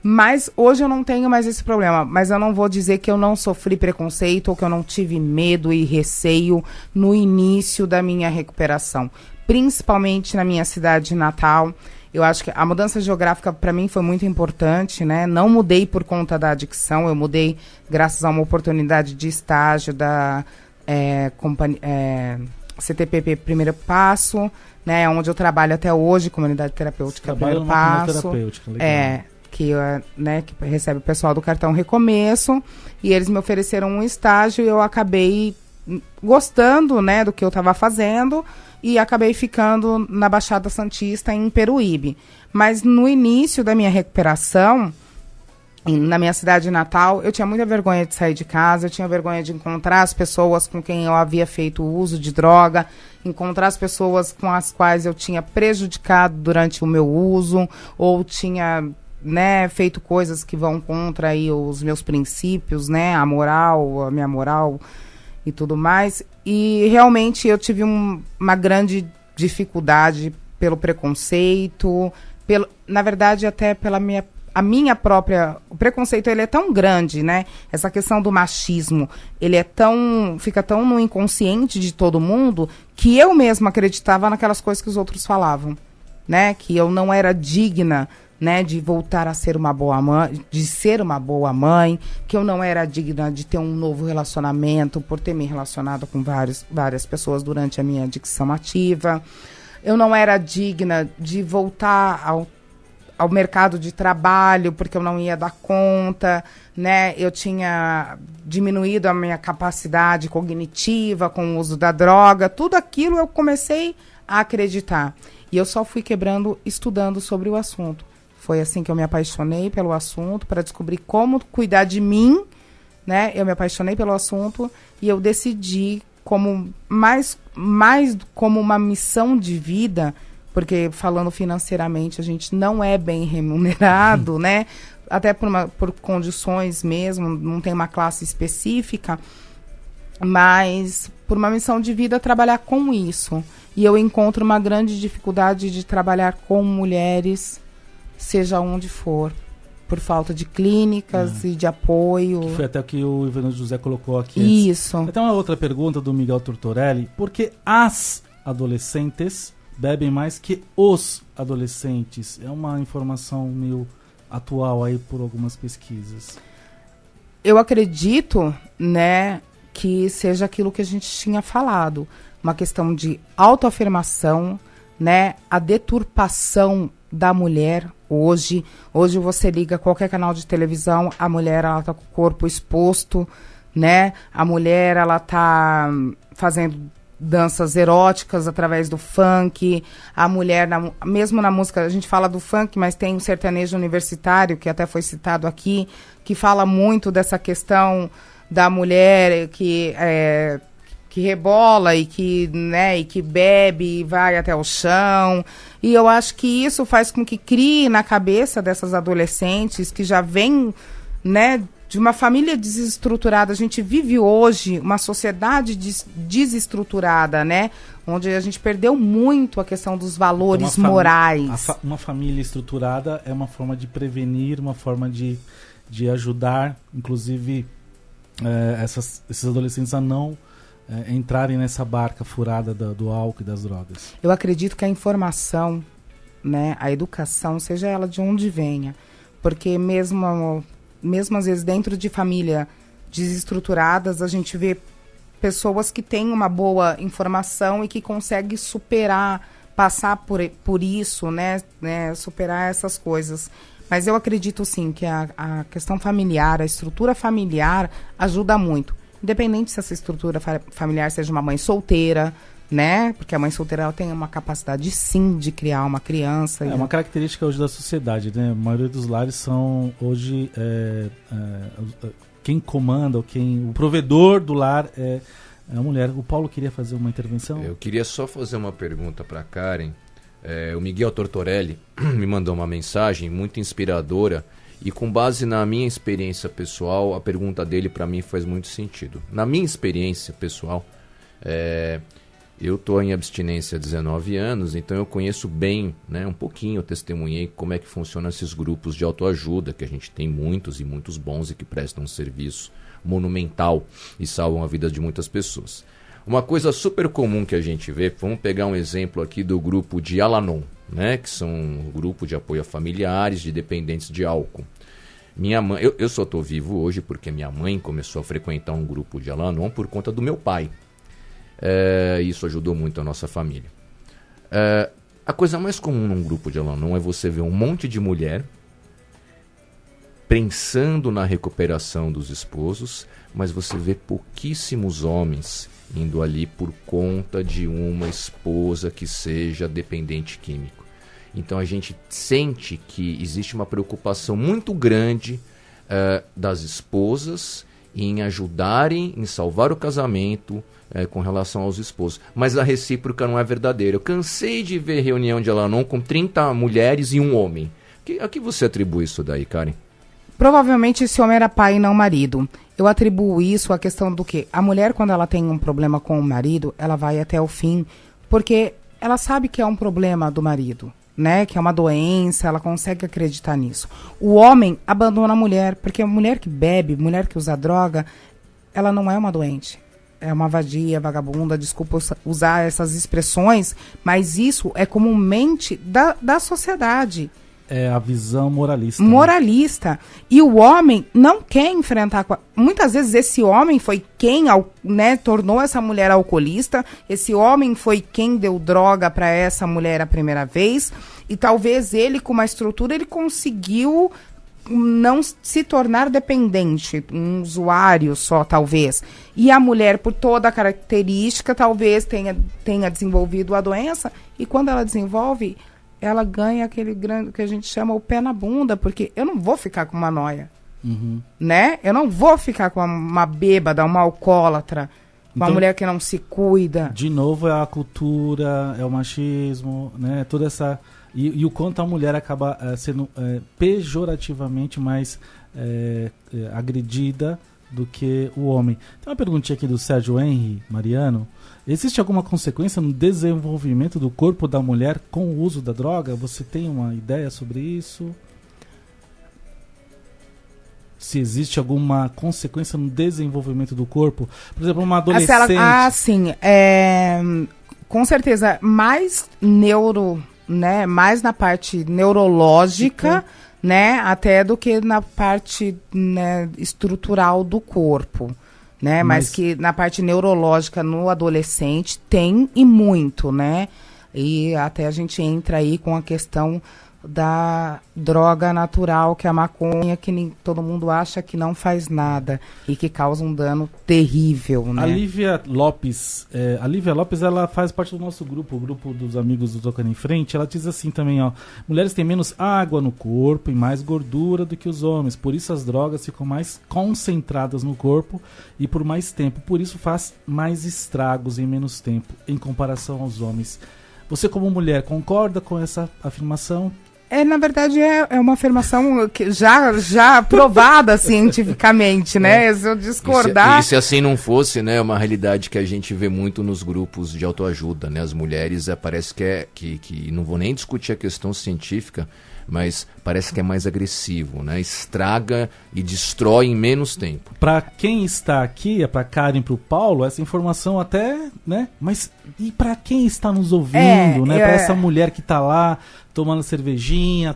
Mas hoje eu não tenho mais esse problema. Mas eu não vou dizer que eu não sofri preconceito ou que eu não tive medo e receio no início da minha recuperação. Principalmente na minha cidade natal. Eu acho que a mudança geográfica para mim foi muito importante, né? Não mudei por conta da adicção, eu mudei graças a uma oportunidade de estágio da CTPP Primeiro Passo, né? Onde eu trabalho até hoje, Comunidade Terapêutica Primeiro Passo. Terapêutica, legal. que recebe o pessoal do cartão Recomeço, e eles me ofereceram um estágio e eu acabei gostando, né, do que eu estava fazendo, e acabei ficando na Baixada Santista, em Peruíbe. Mas no início da minha recuperação, na minha cidade natal, eu tinha muita vergonha de sair de casa, eu tinha vergonha de encontrar as pessoas com quem eu havia feito uso de droga, encontrar as pessoas com as quais eu tinha prejudicado durante o meu uso, ou tinha, né, feito coisas que vão contra aí os meus princípios, né, a minha moral e tudo mais. E realmente eu tive uma grande dificuldade pelo preconceito, na verdade até pela a minha própria... O preconceito, ele é tão grande, né? Essa questão do machismo, ele fica tão no inconsciente de todo mundo, que eu mesma acreditava naquelas coisas que os outros falavam, né? Que eu não era digna, né, de voltar a ser uma boa mãe, que eu não era digna de ter um novo relacionamento, por ter me relacionado com várias pessoas durante a minha adicção ativa. Eu não era digna de voltar ao mercado de trabalho, porque eu não ia dar conta, né? Eu tinha diminuído a minha capacidade cognitiva com o uso da droga. Tudo aquilo eu comecei a acreditar. E eu só fui quebrando estudando sobre o assunto. Foi assim que eu me apaixonei pelo assunto, para descobrir como cuidar de mim, né? Eu me apaixonei pelo assunto e eu decidi como mais como uma missão de vida, porque falando financeiramente a gente não é bem remunerado, né? Até por condições mesmo, não tem uma classe específica, mas por uma missão de vida trabalhar com isso. E eu encontro uma grande dificuldade de trabalhar com mulheres, seja onde for, por falta de clínicas e de apoio. Que foi até o que o Ivano José colocou aqui. Isso. Até uma outra pergunta do Miguel Tortorelli: por que as adolescentes bebem mais que os adolescentes? É uma informação meio atual aí por algumas pesquisas. Eu acredito, né, que seja aquilo que a gente tinha falado, uma questão de autoafirmação, né, a deturpação da mulher. Hoje você liga qualquer canal de televisão, a mulher, ela tá com o corpo exposto, né, a mulher, ela tá fazendo danças eróticas através do funk, a mulher, mesmo na música, a gente fala do funk, mas tem o sertanejo universitário, que até foi citado aqui, que fala muito dessa questão da mulher que rebola e que, né, e que bebe e vai até o chão. E eu acho que isso faz com que crie na cabeça dessas adolescentes que já vêm, né, de uma família desestruturada. A gente vive hoje uma sociedade desestruturada, né? Onde a gente perdeu muito a questão dos valores morais. Uma família estruturada é uma forma de prevenir, uma forma de ajudar, inclusive, esses adolescentes a não entrarem nessa barca furada do álcool e das drogas. Eu acredito que a informação, né, a educação, seja ela de onde venha, porque mesmo às vezes dentro de família desestruturadas, a gente vê pessoas que têm uma boa informação e que conseguem superar, passar por isso, né, superar essas coisas. Mas eu acredito sim que a questão familiar, a estrutura familiar ajuda muito. Independente se essa estrutura familiar seja uma mãe solteira, né? Porque a mãe solteira ela tem uma capacidade sim de criar uma criança. É uma característica hoje da sociedade, né? A maioria dos lares são hoje quem comanda, o provedor do lar é a mulher. O Paulo queria fazer uma intervenção? Eu queria só fazer uma pergunta para a Karen. O Miguel Tortorelli me mandou uma mensagem muito inspiradora e com base na minha experiência pessoal, a pergunta dele para mim faz muito sentido. Na minha experiência pessoal, eu estou em abstinência há 19 anos, então eu conheço bem, né, um pouquinho, eu testemunhei como é que funcionam esses grupos de autoajuda, que a gente tem muitos e muitos bons e que prestam um serviço monumental e salvam a vida de muitas pessoas. Uma coisa super comum que a gente vê, vamos pegar um exemplo aqui do grupo de Al-Anon, né, que são um grupo de apoio a familiares de dependentes de álcool. Minha mãe, eu só estou vivo hoje porque minha mãe começou a frequentar um grupo de Al-Anon por conta do meu pai. Isso ajudou muito a nossa família. A coisa mais comum num grupo de Al-Anon é você ver um monte de mulher pensando na recuperação dos esposos, mas você vê pouquíssimos homens indo ali por conta de uma esposa que seja dependente químico. Então a gente sente que existe uma preocupação muito grande das esposas em ajudarem, em salvar o casamento com relação aos esposos. Mas a recíproca não é verdadeira. Eu cansei de ver reunião de Al-Anon com 30 mulheres e um homem. A que você atribui isso daí, Karen? Provavelmente esse homem era pai e não marido. Eu atribuo isso à questão do quê? A mulher, quando ela tem um problema com o marido, ela vai até o fim, porque ela sabe que é um problema do marido, né? Que é uma doença, ela consegue acreditar nisso. O homem abandona a mulher, porque a mulher que bebe, mulher que usa droga, ela não é uma doente. É uma vadia, vagabunda, desculpa usar essas expressões, mas isso é comumente da sociedade. É a visão moralista. Moralista. Né? E o homem não quer enfrentar... Muitas vezes esse homem foi quem, né, tornou essa mulher alcoolista. Esse homem foi quem deu droga para essa mulher a primeira vez. E talvez ele, com uma estrutura, ele conseguiu não se tornar dependente. Um usuário só, talvez. E a mulher, por toda a característica, talvez tenha desenvolvido a doença. E quando ela desenvolve... ela ganha aquele grande que a gente chama o pé na bunda, porque eu não vou ficar com uma noia, né? Eu não vou ficar com uma bêbada, uma alcoólatra, uma mulher que não se cuida. De novo, é a cultura, é o machismo, né? Toda essa... E o quanto a mulher acaba sendo pejorativamente mais agredida do que o homem. Tem uma perguntinha aqui do Sérgio Henry Mariano. Existe alguma consequência no desenvolvimento do corpo da mulher com o uso da droga? Você tem uma ideia sobre isso? Se existe alguma consequência no desenvolvimento do corpo? Por exemplo, uma adolescente... sim. Com certeza, mais né, mais na parte neurológica, né, até do que na parte, né, estrutural do corpo. Né? Mas que na parte neurológica no adolescente tem e muito, né? E até a gente entra aí com a questão da droga natural, que é a maconha, que todo mundo acha que não faz nada e que causa um dano terrível, né? A Lívia Lopes, ela faz parte do nosso grupo, o grupo dos amigos do Tocando em Frente. Ela diz assim também, ó: mulheres têm menos água no corpo e mais gordura do que os homens, por isso as drogas ficam mais concentradas no corpo e por mais tempo, por isso faz mais estragos em menos tempo em comparação aos homens. Você, como mulher, concorda com essa afirmação? Na verdade, é uma afirmação que já provada cientificamente, né? Se eu discordar... E se assim não fosse, né? É uma realidade que a gente vê muito nos grupos de autoajuda, né? As mulheres, parece que não vou nem discutir a questão científica, mas parece que é mais agressivo, né? Estraga e destrói em menos tempo. Para quem está aqui, para Karen e para o Paulo, essa informação até, né? Mas e para quem está nos ouvindo, né? Para essa mulher que está lá tomando cervejinha,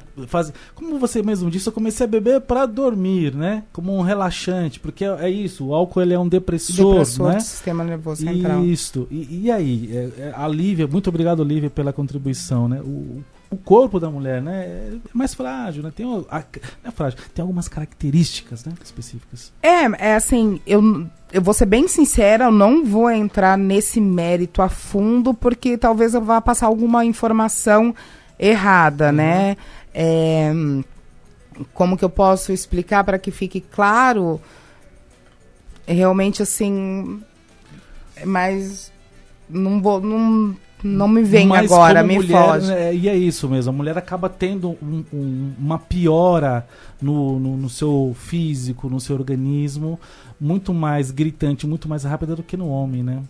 como você mesmo disse, eu comecei a beber para dormir, né? Como um relaxante, porque é isso, o álcool ele é um depressor, né? Do sistema nervoso central. Isso. E aí, a Lívia, muito obrigado, Lívia, pela contribuição, né? O corpo da mulher, né, é mais frágil, né? Não é frágil, tem algumas características, né, específicas. Assim, eu vou ser bem sincera, eu não vou entrar nesse mérito a fundo, porque talvez eu vá passar alguma informação errada, né? Como que eu posso explicar para que fique claro? Realmente, assim, mas não me vem mas agora, me mulher, foge. Né, e é isso mesmo, a mulher acaba tendo uma piora no seu físico, no seu organismo, muito mais gritante, muito mais rápida do que no homem, né?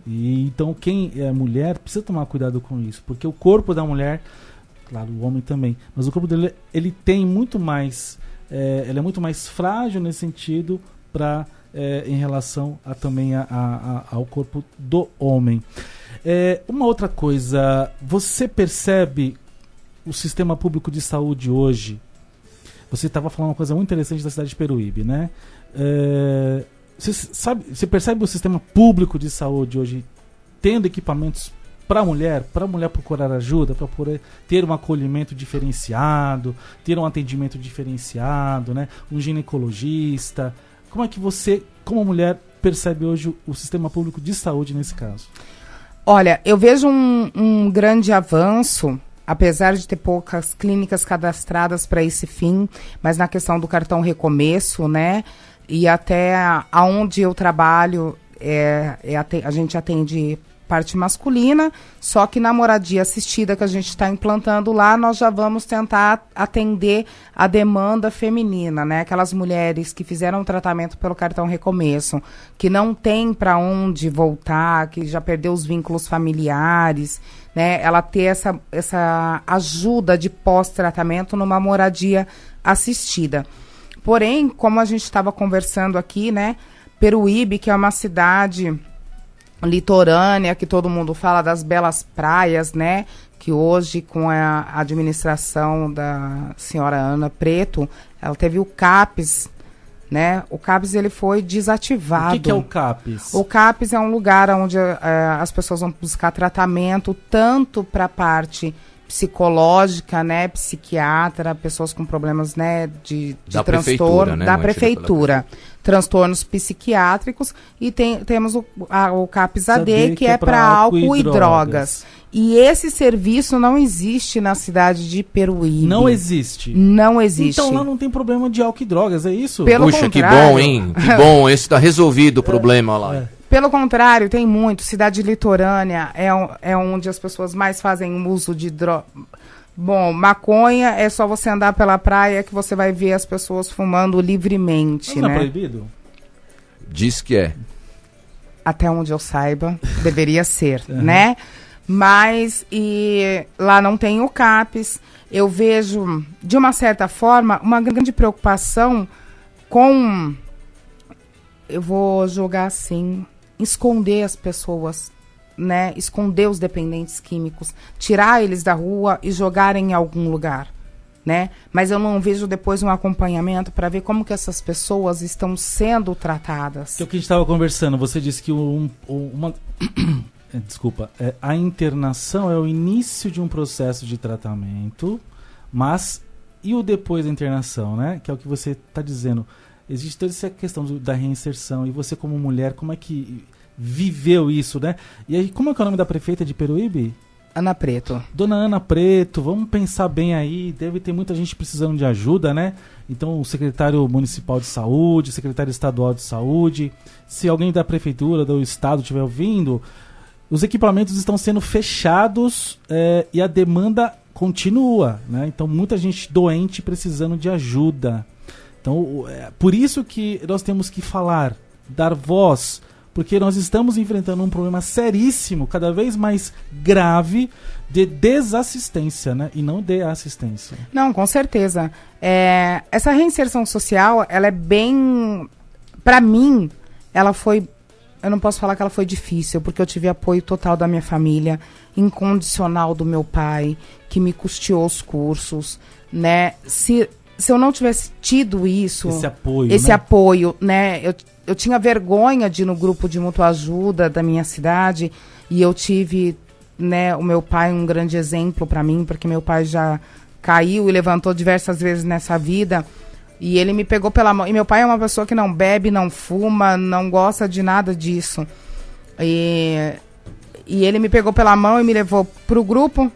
E então quem é mulher precisa tomar cuidado com isso, porque o corpo da mulher, claro, o homem também, mas o corpo dele, ele tem muito mais, ele é muito mais frágil nesse sentido em relação também ao corpo do homem. Uma outra coisa, você percebe o sistema público de saúde hoje? Você estava falando uma coisa muito interessante da cidade de Peruíbe, né? Você percebe o sistema público de saúde hoje tendo equipamentos para a mulher procurar ajuda, para poder ter um acolhimento diferenciado, ter um atendimento diferenciado, né? Um ginecologista. Como é que você, como mulher, percebe hoje o sistema público de saúde nesse caso? Olha, eu vejo um grande avanço, apesar de ter poucas clínicas cadastradas para esse fim, mas na questão do cartão Recomeço, né? E até aonde eu trabalho, a gente atende parte masculina, só que na moradia assistida que a gente está implantando lá, nós já vamos tentar atender a demanda feminina, né? Aquelas mulheres que fizeram o tratamento pelo cartão Recomeço, que não tem para onde voltar, que já perdeu os vínculos familiares, né? Ela ter essa ajuda de pós-tratamento numa moradia assistida. Porém, como a gente estava conversando aqui, né? Peruíbe, que é uma cidade litorânea, que todo mundo fala das belas praias, né? Que hoje, com a administração da senhora Ana Preto, ela teve o CAPES, né? O CAPES, ele foi desativado. O que é o CAPES? O CAPES é um lugar onde as pessoas vão buscar tratamento, tanto para a parte psicológica, né, psiquiatra, pessoas com problemas, né, de transtorno, né, da prefeitura, transtornos psiquiátricos, e temos o CAPS-AD, que é para álcool e drogas. E esse serviço não existe na cidade de Peruíbe. Não existe? Não existe. Então lá não tem problema de álcool e drogas, é isso? Puxa, contrário. Que bom, hein? Que bom, esse tá resolvido o problema lá. Pelo contrário, tem muito. Cidade litorânea é onde as pessoas mais fazem uso de droga. Bom, maconha é só você andar pela praia que você vai ver as pessoas fumando livremente, não né? É proibido? Diz que é. Até onde eu saiba, deveria ser, né? Mas lá não tem o CAPES. Eu vejo, de uma certa forma, uma grande preocupação com... Eu vou jogar assim... esconder as pessoas, né? Esconder os dependentes químicos, tirar eles da rua e jogar em algum lugar, né? Mas eu não vejo depois um acompanhamento para ver como que essas pessoas estão sendo tratadas. Que é o que a gente estava conversando, você disse que a internação é o início de um processo de tratamento, mas e o depois da internação, né? Que é o que você está dizendo. Existe toda essa questão da reinserção. E você, como mulher, como é que viveu isso, né? E aí, como é que é o nome da prefeita de Peruíbe? Ana Preto. Dona Ana Preto, vamos pensar bem aí. Deve ter muita gente precisando de ajuda, né? Então, o secretário municipal de saúde, o secretário estadual de saúde, se alguém da prefeitura, do estado estiver ouvindo, os equipamentos estão sendo fechados e a demanda continua, né? Então, muita gente doente precisando de ajuda. Então, por isso que nós temos que falar, dar voz, porque nós estamos enfrentando um problema seríssimo, cada vez mais grave, de desassistência, né? E não de assistência. Não, com certeza. Essa reinserção social, ela é bem... Para mim, ela foi... Eu não posso falar que ela foi difícil, porque eu tive apoio total da minha família, incondicional do meu pai, que me custeou os cursos, né? Se eu não tivesse tido isso... Esse apoio, né? Eu tinha vergonha de ir no grupo de mútua ajuda da minha cidade, e eu tive, né, o meu pai um grande exemplo para mim, porque meu pai já caiu e levantou diversas vezes nessa vida, e ele me pegou pela mão. E meu pai é uma pessoa que não bebe, não fuma, não gosta de nada disso. E ele me pegou pela mão e me levou pro grupo,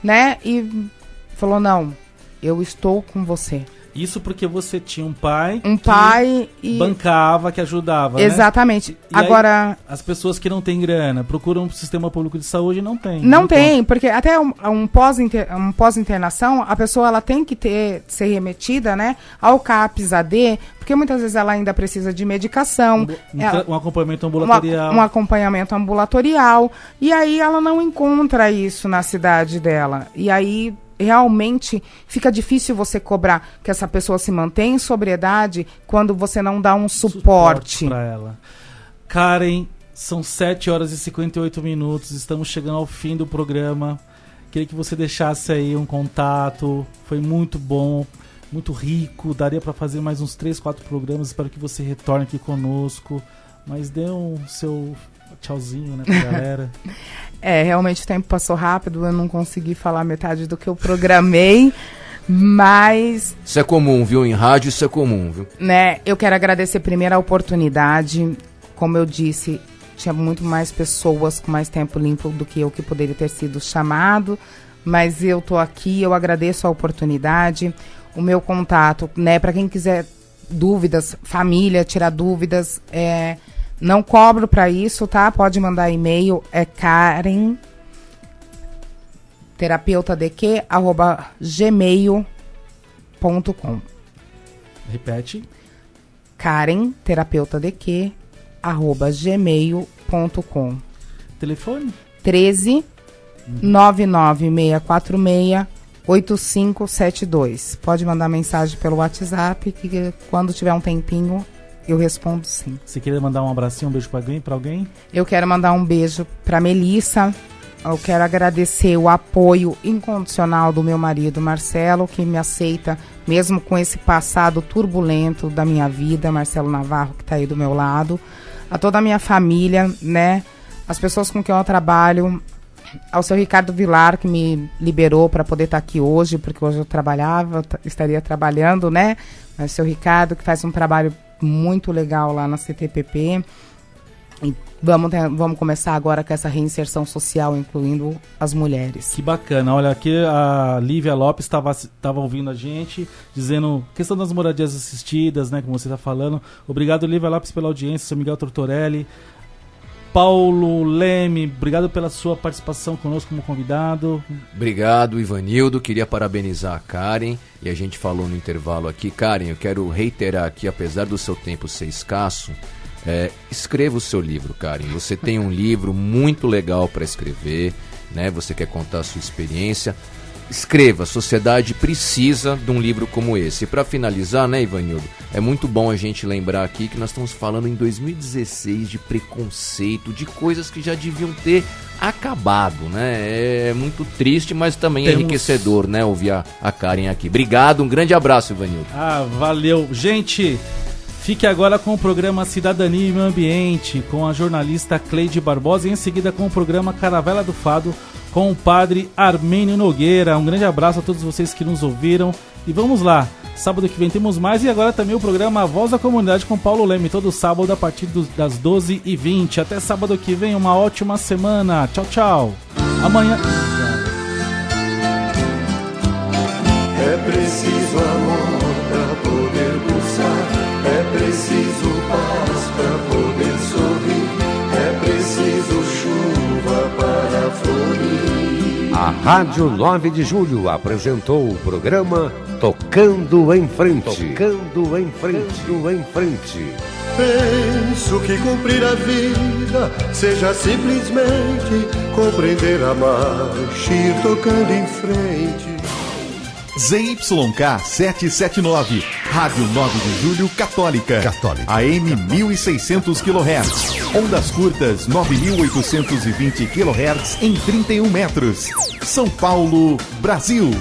né? E falou, não, eu estou com você. Isso porque você tinha um pai que bancava, que ajudava, exatamente. Né? Agora, aí, as pessoas que não têm grana procuram um sistema público de saúde e não tem. Não tem, porque até um pós-internação, a pessoa ela tem que ser remetida, né, ao CAPS-AD, porque muitas vezes ela ainda precisa de medicação. Um acompanhamento ambulatorial. Um acompanhamento ambulatorial. E aí ela não encontra isso na cidade dela. E aí... realmente fica difícil você cobrar que essa pessoa se mantenha em sobriedade quando você não dá um suporte para ela. Karen, são 7 horas e 58 minutos, estamos chegando ao fim do programa. Queria que você deixasse aí um contato, foi muito bom, muito rico, daria para fazer mais uns 3, 4 programas, espero que você retorne aqui conosco, mas dê Tchauzinho, né, pra galera. Realmente o tempo passou rápido, eu não consegui falar metade do que eu programei, mas... Isso é comum, viu? Em rádio isso é comum, viu? Né, eu quero agradecer primeiro a oportunidade. Como eu disse, tinha muito mais pessoas com mais tempo limpo do que eu que poderia ter sido chamado, mas eu tô aqui, eu agradeço a oportunidade. O meu contato, né, para quem quiser dúvidas, família, tirar dúvidas, não cobro para isso, tá? Pode mandar e-mail, Karen terapeutadq@gmail.com. Repete. Karen terapeutadq@gmail.com. Telefone? 13 99646 8572. Pode mandar mensagem pelo WhatsApp que quando tiver um tempinho eu respondo sim. Você queria mandar um abracinho, um beijo pra alguém? Eu quero mandar um beijo pra Melissa. Eu quero agradecer o apoio incondicional do meu marido Marcelo, que me aceita mesmo com esse passado turbulento da minha vida, Marcelo Navarro, que tá aí do meu lado. A toda a minha família, né? As pessoas com quem eu trabalho, ao seu Ricardo Vilar, que me liberou para poder estar aqui hoje, porque hoje eu estaria trabalhando, né? Mas o seu Ricardo, que faz um trabalho muito legal lá na CTPP. E vamos começar agora com essa reinserção social, incluindo as mulheres. Que bacana. Olha, aqui a Lívia Lopes estava ouvindo a gente, dizendo questão das moradias assistidas, né? Como você está falando. Obrigado, Lívia Lopes, pela audiência. Seu Miguel Tortorelli. Paulo Leme, obrigado pela sua participação conosco como convidado. Obrigado, Ivanildo. Queria parabenizar a Karen. E a gente falou no intervalo aqui. Karen, eu quero reiterar aqui, apesar do seu tempo ser escasso, escreva o seu livro, Karen. Você tem um livro muito legal para escrever, né? Você quer contar a sua experiência. Escreva, a sociedade precisa de um livro como esse. E para finalizar, né, Ivanildo, é muito bom a gente lembrar aqui que nós estamos falando em 2016 de preconceito, de coisas que já deviam ter acabado, né? É muito triste, mas também enriquecedor, né, ouvir a Karen aqui. Obrigado, um grande abraço, Ivanildo. Valeu. Gente, fique agora com o programa Cidadania e Meio Ambiente, com a jornalista Cleide Barbosa, e em seguida com o programa Caravela do Fado, com o padre Armênio Nogueira. Um grande abraço a todos vocês que nos ouviram. E vamos lá, sábado que vem temos mais. E agora também o programa Voz da Comunidade com Paulo Leme, todo sábado a partir das 12h20. Até sábado que vem, uma ótima semana. Tchau, tchau. Amanhã... É preciso amor pra poder pulsar, é preciso paz pra poder sorrir, é preciso chuva para florir. A Rádio 9 de Julho apresentou o programa Tocando em Frente. Tocando em Frente. Em Frente. Penso que cumprir a vida seja simplesmente compreender a marcha, ir tocando em frente. ZYK 779, Rádio 9 de Julho Católica. AM 1600 kHz. Ondas curtas 9820 kHz em 31 metros. São Paulo, Brasil.